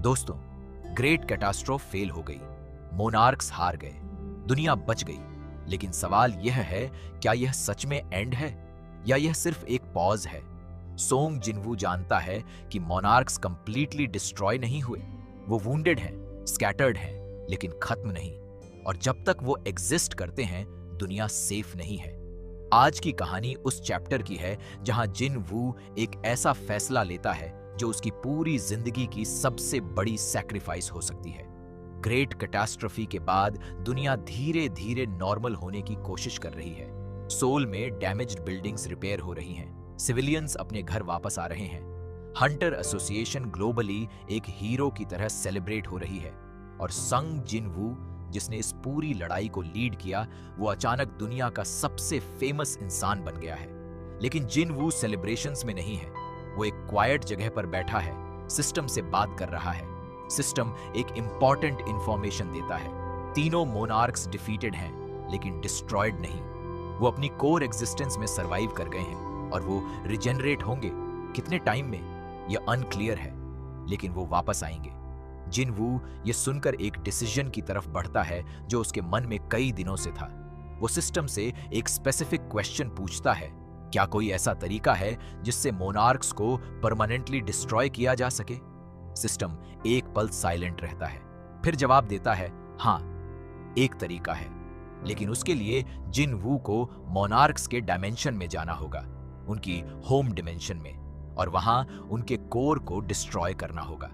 दोस्तों, great catastrophe fail हो गई, मोनार्क्स हार गए, दुनिया बच गई। लेकिन सवाल यह है, क्या यह सच में एंड है या यह सिर्फ एक पॉज है? सोंग जिनवू जानता है कि मोनार्क्स कंप्लीटली डिस्ट्रॉय नहीं हुए। वो वुंडेड हैं, स्कैटर्ड हैं, लेकिन खत्म नहीं। और जब तक वो एग्जिस्ट करते हैं, दुनिया सेफ नहीं है। आज की कहानी उस चैप्टर की है जहां जिनवू एक ऐसा फैसला लेता है जो उसकी पूरी जिंदगी की सबसे बड़ी सैक्रिफाइस हो सकती है। ग्रेट कैटास्ट्रोफी के बाद दुनिया धीरे धीरे नॉर्मल होने की कोशिश कर रही है। सोल में डैमेज्ड बिल्डिंग्स रिपेयर हो रही हैं, सिविलियंस अपने घर वापस आ रहे हैं, हंटर एसोसिएशन ग्लोबली एक हीरो की तरह सेलिब्रेट हो रही है। और संग जिनवू, जिसने इस पूरी लड़ाई को लीड किया, वो अचानक दुनिया का सबसे फेमस इंसान बन गया है। लेकिन जिनवू सेलिब्रेशंस में नहीं है। वो एक क्वाइट जगह पर बैठा है, सिस्टम से बात कर रहा है। सिस्टम एक इंपॉर्टेंट इंफॉर्मेशन देता है। तीनों मोनार्क्स डिफीटेड हैं, लेकिन डिस्ट्रॉयड नहीं। वो अपनी कोर एग्जिस्टेंस में सरवाइव कर गए हैं और वो रिजेनरेट होंगे। कितने टाइम में, यह अनक्लियर है, लेकिन वो वापस आएंगे। जिनवू ये सुनकर एक डिसीजन की तरफ बढ़ता है जो उसके मन में कई दिनों से था। वो सिस्टम से एक स्पेसिफिक क्वेश्चन पूछता है, क्या कोई ऐसा तरीका है जिससे मोनार्क्स को परमानेंटली डिस्ट्रॉय किया जा सके? सिस्टम एक पल साइलेंट रहता है, फिर जवाब देता है, हाँ, एक तरीका है, लेकिन उसके लिए जिनवू को मोनार्क्स के डायमेंशन में जाना होगा, उनकी होम डिमेंशन में, और वहां उनके कोर को डिस्ट्रॉय करना होगा।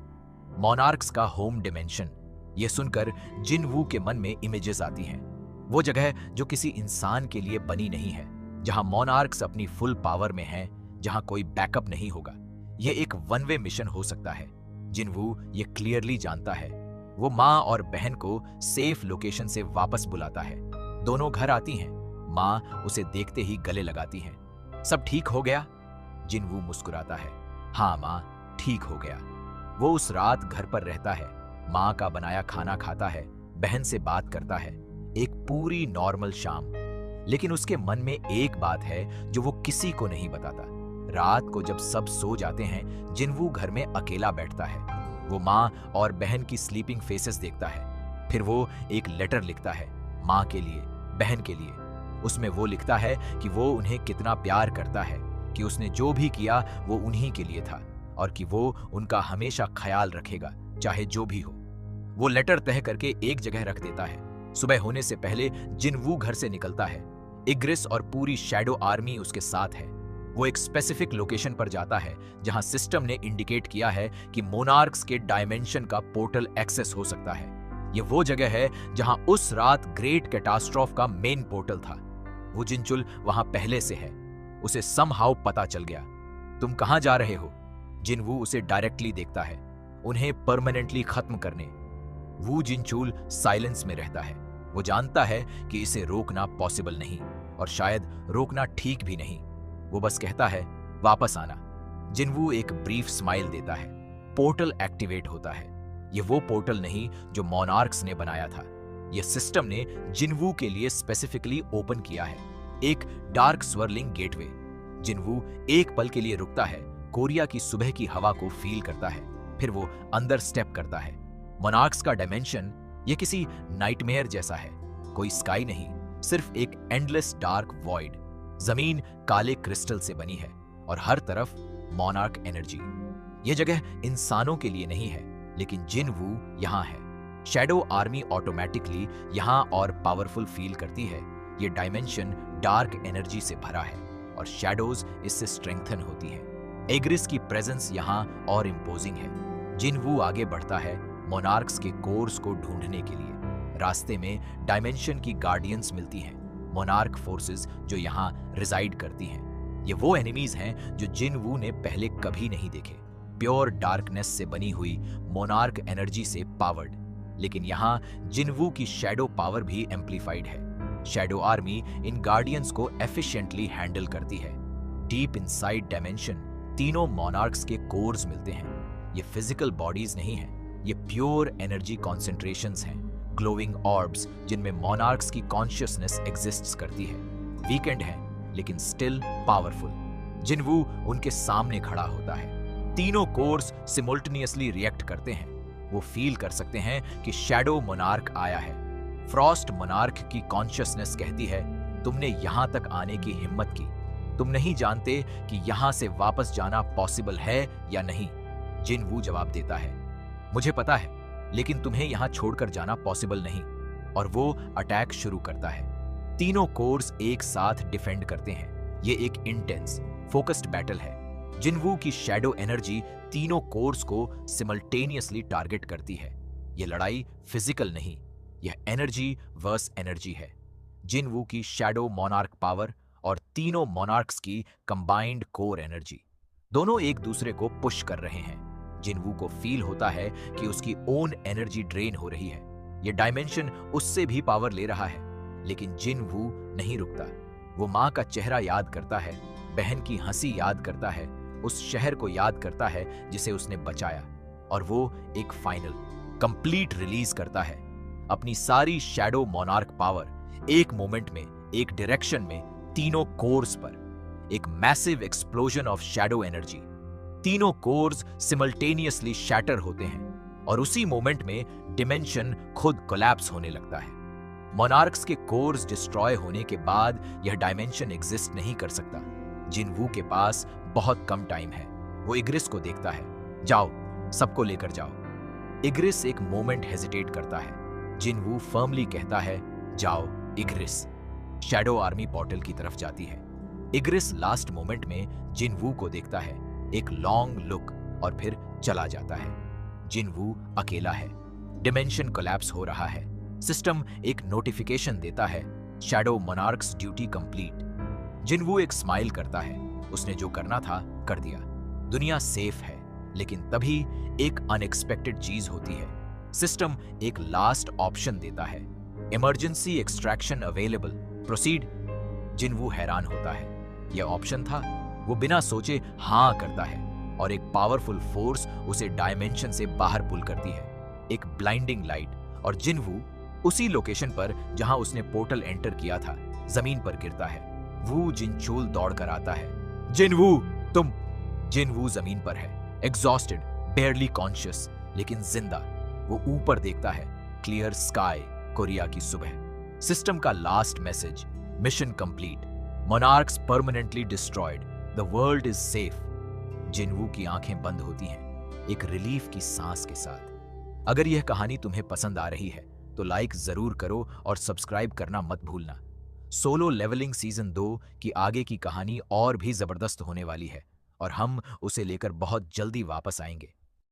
मोनार्क्स का होम डिमेंशन, यह सुनकर जिनवू के मन में इमेजेस आती हैं। वो जगह जो किसी इंसान के लिए बनी नहीं है, जहां मोनार्क्स अपनी फुल पावर में हैं, जहां कोई बैकअप नहीं होगा। यह एक वन वे मिशन हो सकता है। जिनवू ये क्लियरली जानता है। वो माँ और बहन को सेफ लोकेशन से वापस बुलाता है। दोनों घर आती हैं। माँ उसे देखते ही गले लगाती हैं। सब ठीक हो गया? जिनवू मुस्कुराता है, हाँ माँ, ठीक हो गया। वो उस रात घर पर रहता है, माँ का बनाया खाना खाता है, बहन से बात करता है। एक पूरी नॉर्मल शाम। लेकिन उसके मन में एक बात है जो वो किसी को नहीं बताता। रात को जब सब सो जाते हैं, जिनवू घर में अकेला बैठता है। वो माँ और बहन की स्लीपिंग फेसेस देखता है। फिर वो एक लेटर लिखता है, माँ के लिए, बहन के लिए। उसमें वो लिखता है कि वो उन्हें कितना प्यार करता है, कि उसने जो भी किया वो उन्हीं के लिए था, और कि वो उनका हमेशा ख्याल रखेगा, चाहे जो भी हो। वो लेटर तह करके एक जगह रख देता है। सुबह होने से पहले जिनवू घर से निकलता है। इग्रिस और पूरी शैडो आर्मी उसके साथ है। वो एक स्पेसिफिक लोकेशन पर जाता है जहां सिस्टम ने इंडिकेट किया है कि मोनार्क्स के डायमेंशन का पोर्टल एक्सेस हो सकता है। ये वो जगह है जहां उस रात ग्रेट कैटास्ट्रोफ का मेन पोर्टल था। वो जिनचुल वहां पहले से है। उसे समहाउ पता चल गया। तुम कहां जा रहे हो? जिनवू उसे डायरेक्टली देखता है, उन्हें परमानेंटली खत्म करने। वू जिनचुल साइलेंस में रहता है। वो जानता है कि इसे रोकना पॉसिबल नहीं, और शायद रोकना ठीक भी नहीं। वो बस कहता है, वापस आना। जिनवू एक ब्रीफ स्माइल देता है। पोर्टल एक्टिवेट होता है। ये वो पोर्टल नहीं जो मोनार्क्स ने बनाया था। ये सिस्टम ने जिनवू के लिए स्पेसिफिकली ओपन किया है, एक डार्क स्वर्लिंग गेटवे। जिनवू एक पल के लिए रुकता है, कोरिया की सुबह की हवा को फील करता है, फिर वो अंदर स्टेप करता है। मोनार्क्स का डायमेंशन ये किसी नाइटमेयर जैसा है। कोई स्काई नहीं, सिर्फ एक एंडलेस डार्क वॉइड। जमीन काले क्रिस्टल से बनी है और हर तरफ मोनार्क एनर्जी। ये जगह इंसानों के लिए नहीं है, लेकिन जिनवू यहां है। शैडो आर्मी ऑटोमेटिकली यहां और पावरफुल फील करती है। ये डायमेंशन डार्क एनर्जी से भरा है और शैडोज इससे स्ट्रेंथन होती है। एग्रिस की प्रेजेंस यहां और इंपोजिंग है। जिनवू आगे बढ़ता है मोनार्क्स के कोर्स को ढूंढने के लिए। रास्ते में डायमेंशन की गार्डियंस मिलती हैं, मोनार्क फोर्सेस जो यहाँ रिजाइड करती हैं। ये वो एनिमीज हैं जो जिनवू ने पहले कभी नहीं देखे। प्योर डार्कनेस से बनी हुई, मोनार्क एनर्जी से पावर्ड। लेकिन यहाँ जिनवू की शैडो पावर भी एम्प्लीफाइड है। शैडो आर्मी इन गार्डियंस को एफिशिएंटली हैंडल करती है। डीप इनसाइड डायमेंशन तीनों मोनार्क्स के कोर्स मिलते हैं। ये फिजिकल बॉडीज नहीं हैं, ये प्योर एनर्जी कॉन्सेंट्रेशंस हैं, ग्लोइंग ऑर्ब्स जिनमें मोनार्क्स की कॉन्शियसनेस एग्जिस्ट्स करती है। वीकेंड है लेकिन स्टिल पावरफुल। जिनवू उनके सामने खड़ा होता है। तीनों कोर्स सिमुल्टेनियसली रिएक्ट करते हैं। वो फील कर सकते हैं कि शैडो मोनार्क आया है। फ्रॉस्ट मोनार्क की कॉन्शियसनेस कहती है, तुमने यहां तक आने की हिम्मत की, तुम नहीं जानते कि यहां से वापस जाना पॉसिबल है या नहीं। जिनवू जवाब देता है, मुझे पता है, लेकिन तुम्हें यहां छोड़कर जाना पॉसिबल नहीं। और वो अटैक शुरू करता है। तीनों कोर्स एक साथ डिफेंड करते हैं। ये एक इंटेंस फोकस्ड बैटल है। जिनवू की शैडो एनर्जी तीनों कोर्स को सिमल्टेनियसली टारगेट करती है। यह लड़ाई फिजिकल नहीं, यह एनर्जी वर्स एनर्जी है। जिनवू की शैडो मोनार्क पावर और तीनों मोनार्क्स की कंबाइंड कोर एनर्जी दोनों एक दूसरे को पुश कर रहे हैं। जिनवू को फील होता है कि उसकी ओन एनर्जी ड्रेन हो रही है। यह डायमेंशन उससे भी पावर ले रहा है, लेकिन जिनवू नहीं रुकता। वो माँ का चेहरा याद करता है, बहन की हंसी याद करता है, उस शहर को याद करता है जिसे उसने बचाया, और वो एक फाइनल कंप्लीट रिलीज करता है अपनी सारी शैडो मोनार्क पावर एक मोमेंट में, एक डायरेक्शन में, तीनों कोर्स पर। एक massive explosion of shadow energy. तीनों कोर्स सिमल्टेनियसली शैटर होते हैं और उसी मोमेंट में डिमेंशन खुद कोलैप्स होने लगता है। मोनार्क्स के कोर्स डिस्ट्रॉय होने के बाद यह डायमेंशन एग्जिस्ट नहीं कर सकता। जिनवू के पास बहुत कम टाइम है। वो इग्रिस को देखता है, जाओ, सबको लेकर जाओ। इग्रिस एक मोमेंट हेजिटेट करता है। जिनवू फर्मली कहता है, जाओ इग्रिस। शैडो आर्मी पोर्टल की तरफ जाती है। इग्रिस लास्ट मोमेंट में जिनवू को देखता है, एक लॉन्ग लुक, और फिर चला जाता है। जिनवू अकेला है। डिमेंशन कोलैप्स हो रहा है। सिस्टम एक नोटिफिकेशन देता है, शैडो मोनार्क्स ड्यूटी कंप्लीट। जिनवू एक स्माइल करता है, उसने जो करना था कर दिया। दुनिया सेफ है, लेकिन तभी एक अनएक्सपेक्टेड चीज होती है। सिस्टम एक लास्ट ऑप्शन देता है, इमरजेंसी एक्सट्रैक्शन अवेलेबल, प्रोसीड। जिनवू हैरान होता है, यह ऑप्शन था। वो बिना सोचे हाँ करता है और एक पावरफुल फोर्स उसे डायमेंशन से बाहर पुल करती है, एक ब्लाइंडिंग लाइट, और जिनवू उसी लोकेशन पर जहां उसने पोर्टल एंटर किया था, जमीन पर गिरता है। वू जिनचोल दौड़कर आता है, जिनवू तुम। जिनवू जमीन पर है, एग्जॉस्टेड, बेयरली कॉन्शियस, लेकिन जिंदा। वो ऊपर देखता है, क्लियर स्काई, कोरिया की सुबह। सिस्टम का last message, mission complete, monarchs permanently destroyed, the world is safe. जिनवू की आंखें बंद होती हैं, एक रिलीफ की सांस के साथ। अगर यह कहानी तुम्हें पसंद आ रही है तो लाइक जरूर करो और सब्सक्राइब करना मत भूलना। सोलो लेवलिंग सीजन 2 की आगे की कहानी और भी जबरदस्त होने वाली है और हम उसे लेकर बहुत जल्दी वापस आएंगे।